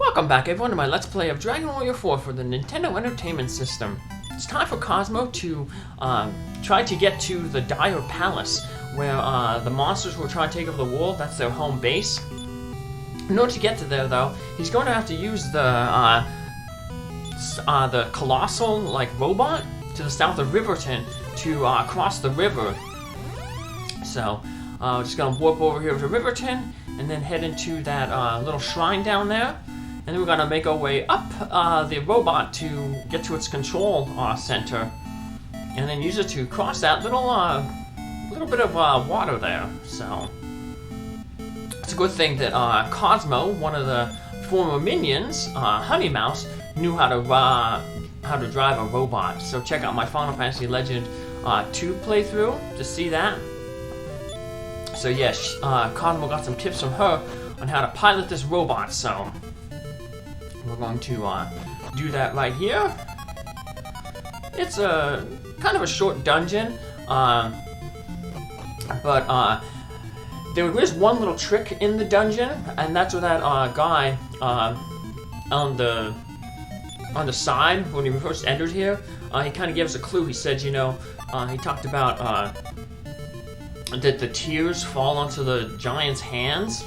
Welcome back everyone to my Let's Play of Dragon Warrior 4 for the Nintendo Entertainment System. It's time for Cosmo to try to get to the Dire Palace, where the monsters will try to take over the world. That's their home base. In order to get to there, though, he's going to have to use the Colossal, robot to the south of Riverton to cross the river. So, we're just going to warp over here to Riverton, and then head into that little shrine down there. And then we're gonna make our way up the robot to get to its control center, and then use it to cross that little bit of water there. So it's a good thing that Cosmo, one of the former minions, Honey Mouse, knew how to drive a robot. So check out my Final Fantasy Legend 2 playthrough to see that. So yes, Cosmo got some tips from her on how to pilot this robot. So we're going to do that right here. It's a kind of a short dungeon, but there is one little trick in the dungeon, and that's where that guy on the side, when he first entered here, he kind of gave us a clue. He said, you know, he talked about that the tears fall onto the giant's hands.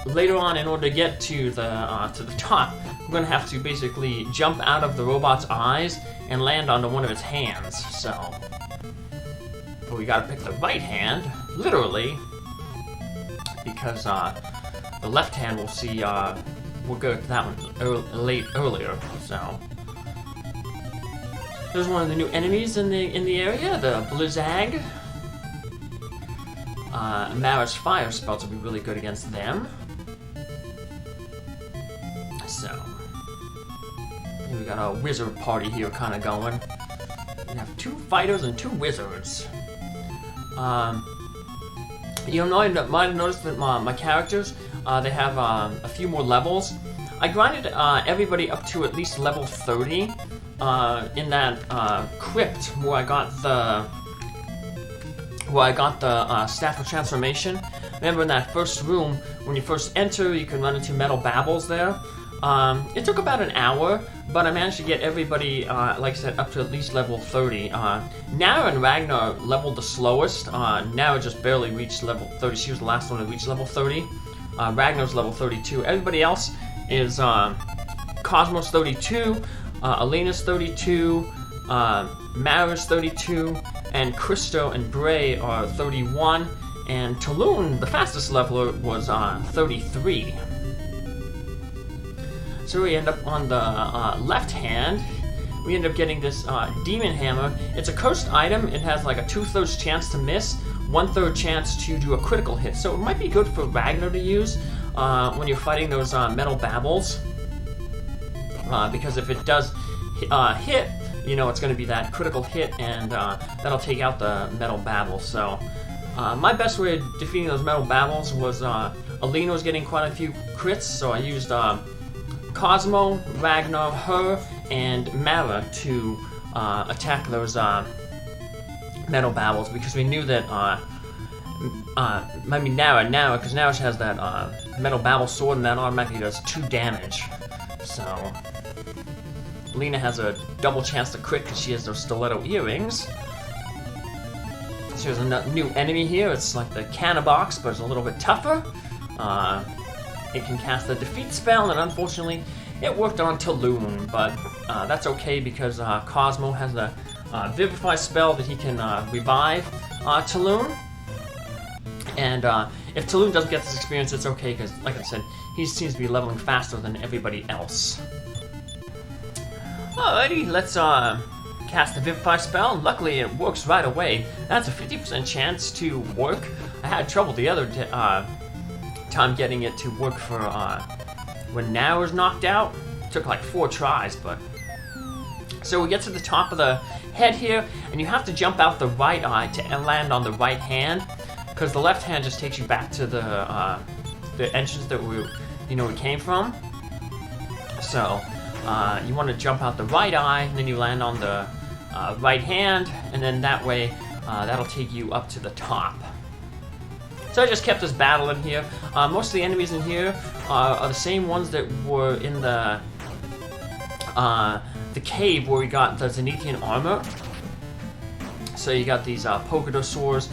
Later on, in order to get to the top, we're going to have to basically jump out of the robot's eyes and land onto one of its hands. So, but we got to pick the right hand, literally, because the left hand we'll see. We'll go to that one earlier. So, there's one of the new enemies in the area, the Blizzag. Mara's fire spells will be really good against them. So, we got a wizard party here kind of going. We have 2 fighters and 2 wizards. You might have noticed that my characters, they have a few more levels. I grinded everybody up to at least level 30 in that crypt where I got the Staff of Transformation. Remember in that first room, when you first enter, you can run into metal babbles there. It took about an hour, but I managed to get everybody, like I said, up to at least level 30. Nara and Ragnar leveled the slowest. Nara just barely reached level 30. She was the last one to reach level 30. Ragnar's level 32. Everybody else is Cosmo's 32, Elena's 32, Mara's 32, and Christo and Bray are 31, and Talon, the fastest leveler, was 33. So we end up on the left hand. We end up getting this demon hammer. It's a cursed item. It has like a 2/3 chance to miss, 1/3 chance to do a critical hit. So it might be good for Ragnar to use when you're fighting those metal babbles, because if it does hit, you know it's going to be that critical hit, and that'll take out the metal babbles. So my best way of defeating those metal babbles was Alina was getting quite a few crits, so I used Cosmo, Ragnar, her, and Mara to attack those metal babbles, because we knew that Nara, because Nara has that metal babble sword, and that automatically does 2 damage. So Lena has a double chance to crit because she has those stiletto earrings. So there's a new enemy here. It's like the Cannabox, but it's a little bit tougher. It can cast a defeat spell, and unfortunately, it worked on Talon, but that's okay because Cosmo has a Vivify spell that he can revive Talon. And if Talon doesn't get this experience, it's okay because, like I said, he seems to be leveling faster than everybody else. Alrighty, let's cast the Vivify spell. Luckily, it works right away. That's a 50% chance to work. I had trouble the other time getting it to work for when Now was knocked out. It took like 4 tries, but so we get to the top of the head here, and you have to jump out the right eye to land on the right hand, because the left hand just takes you back to the entrance that we came from. So you want to jump out the right eye, and then you land on the right hand, and then that way that'll take you up to the top. So I just kept this battle in here. Most of the enemies in here are the same ones that were in the cave where we got the Zenithian armor. So you got these Pogodosaurs,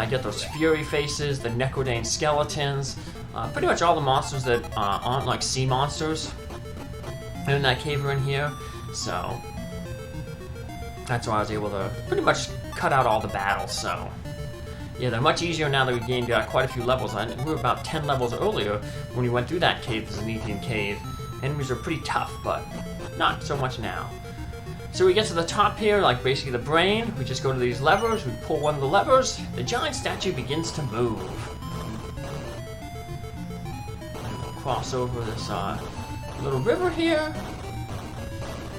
you got those Fury Faces, the Necrodane Skeletons, pretty much all the monsters that aren't like sea monsters in that cave are in here. So that's why I was able to pretty much cut out all the battles. So yeah, they're much easier now that we gained quite a few levels. We were about 10 levels earlier when we went through that cave, the Zenithian cave. Enemies are pretty tough, but not so much now. So we get to the top here, like basically the brain. We just go to these levers, we pull one of the levers, the giant statue begins to move. And we'll cross over this little river here.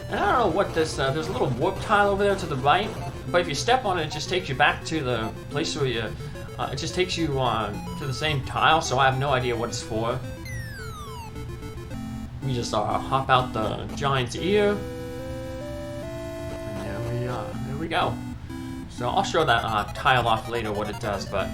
And I don't know what this, there's a little warp tile over there to the right, but if you step on it, it just takes you back to the place where you, it just takes you to the same tile, so I have no idea what it's for. We just hop out the giant's ear. There we go. So I'll show that tile off later what it does, but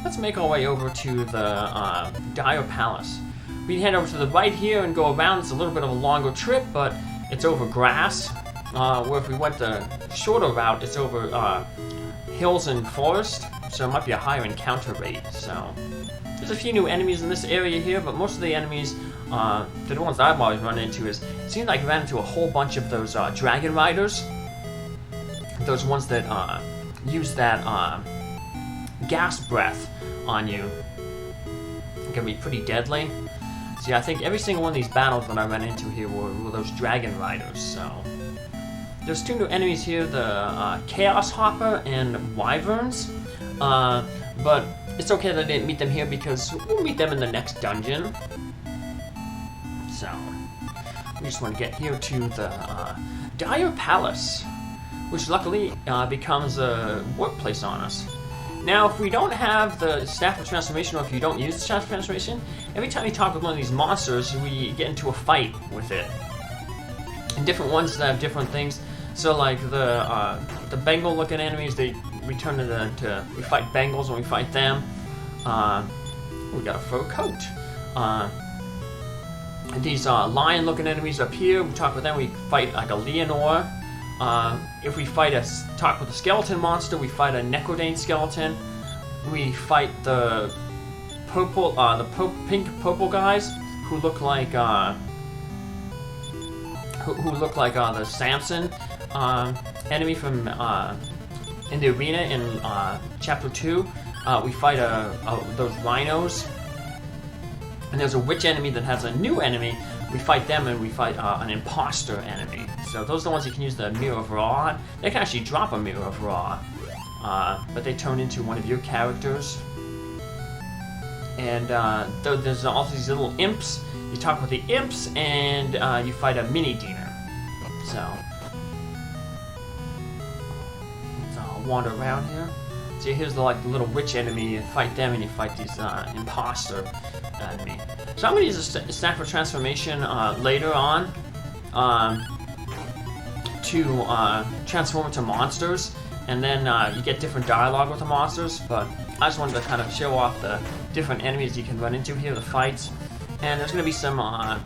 let's make our way over to the Dire Palace. We head over to the right here and go around. It's a little bit of a longer trip, but it's over grass. Where if we went the shorter route, it's over hills and forest, so it might be a higher encounter rate. So there's a few new enemies in this area here, but most of the enemies, the ones that I've always run into, it seems like I ran into a whole bunch of those dragon riders. Those ones that use that gas breath on you. It can be pretty deadly. So yeah, I think every single one of these battles that I ran into here were those dragon riders. So there's two new enemies here, the Chaos Hopper and Wyverns. But it's okay that I didn't meet them here because we'll meet them in the next dungeon. So we just want to get here to the Dire Palace, which luckily becomes a workplace on us. Now, if we don't have the Staff of Transformation, or if you don't use the Staff of Transformation, every time you talk with one of these monsters, we get into a fight with it. And different ones that have different things. So, like the Bengal-looking enemies, we turn into we fight Bengals when we fight them. We got a fur coat. And these lion-looking enemies up here, we talk with them. We fight like a Leonore. If we talk with a skeleton monster, we fight a Necrodane skeleton. We fight the pink purple guys who look like the Samson enemy from in the arena in chapter 2. We fight those rhinos, and there's a witch enemy that has a new enemy. We fight them, and we fight an imposter enemy. So those are the ones you can use the Mirror of Ra. They can actually drop a Mirror of Ra, but they turn into one of your characters. And there's also these little imps. You talk with the imps, and you fight a mini demon. So let's wander around here. So here's the little witch enemy. You fight them, and you fight these imposter enemy. So I'm going to use a Staff of Transformation later on to transform into monsters, and then you get different dialogue with the monsters, but I just wanted to kind of show off the different enemies you can run into here, the fights. And there's going to be some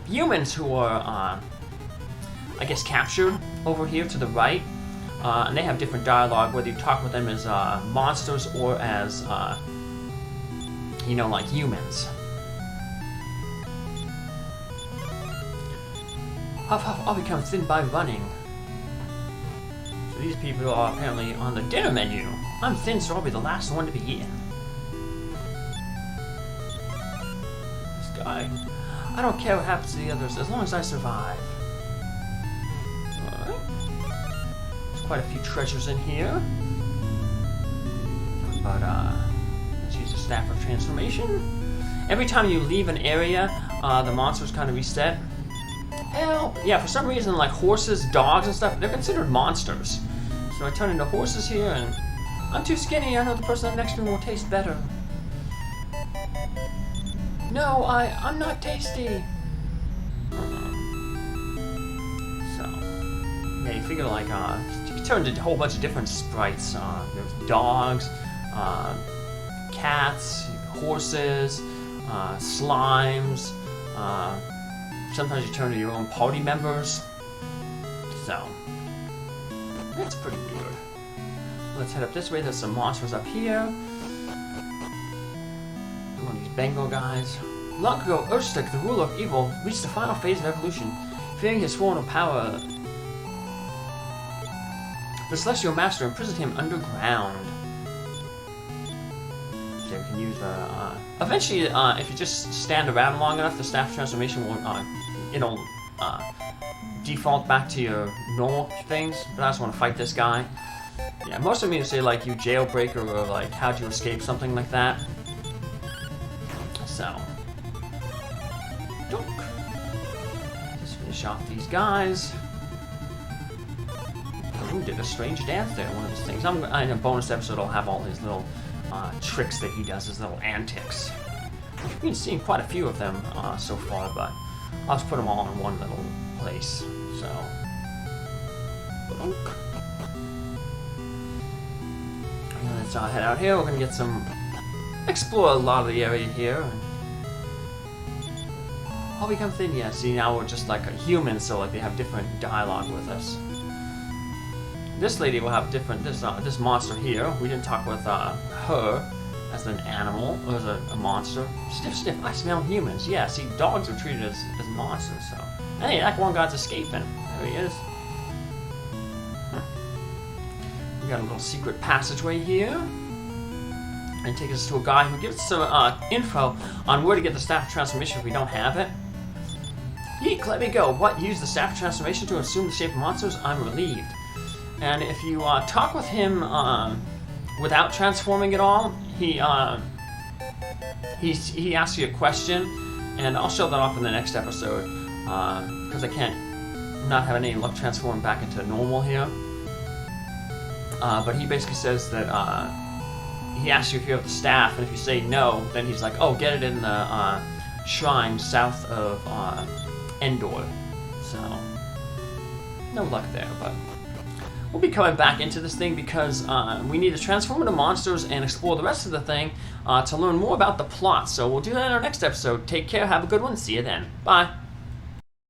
humans who are, I guess, captured over here to the right, and they have different dialogue, whether you talk with them as monsters or as, like humans. Huff, huff, I'll become thin by running. So these people are apparently on the dinner menu. I'm thin, so I'll be the last one to be eaten. This guy. I don't care what happens to the others, as long as I survive. Alright. There's quite a few treasures in here. But, let's use the Staff of Transformation. Every time you leave an area, the monsters kind of reset. Hell, yeah, for some reason, like horses, dogs, and stuff, they're considered monsters. So I turn into horses here, and I'm too skinny. I know the person next to me will taste better. No, I'm not tasty. So, yeah, you figure like, you can turn into a whole bunch of different sprites. There's dogs, cats, horses, slimes. Sometimes you turn to your own party members. So, that's pretty weird. Let's head up this way. There's some monsters up here. One of these Bengal guys. Long ago, Urstic, the ruler of evil, reached the final phase of evolution. Fearing his sworn power, the Celestial Master imprisoned him underground. So we can use eventually, if you just stand around long enough, the staff transformation will, it'll default back to your normal things. But I just want to fight this guy. Yeah, most of me would say like you jailbreaker or like how'd you escape, something like that. So, dunk. Just finish off these guys. Ooh, did a strange dance there, one of his things. In a bonus episode, I'll have all his little tricks that he does, his little antics. We've been seeing quite a few of them so far, but I'll just put them all in one little place. So, dunk. Let's head out here. We're gonna get some, explore a lot of the area here. Oh, become thin. Yeah. See, now we're just like a human, so like they have different dialogue with us. This lady will have different. This monster here. We didn't talk with her as an animal or as a monster. Sniff, sniff. I smell humans. Yeah. See, dogs are treated as monsters. So, hey, that one guy's escaping. There he is. We got a little secret passageway here, and take us to a guy who gives us some info on where to get the staff transformation if we don't have it. Yeek, let me go. What? Use the staff transformation to assume the shape of monsters? I'm relieved. And if you talk with him without transforming at all, he asks you a question, and I'll show that off in the next episode because I can't not have any luck transforming back into normal here. But he basically says that he asks you if you have the staff, and if you say no, then he's like, oh, get it in the shrine south of Endor. So, no luck there, but we'll be coming back into this thing because we need to transform into monsters and explore the rest of the thing to learn more about the plot. So we'll do that in our next episode. Take care, have a good one, see you then. Bye.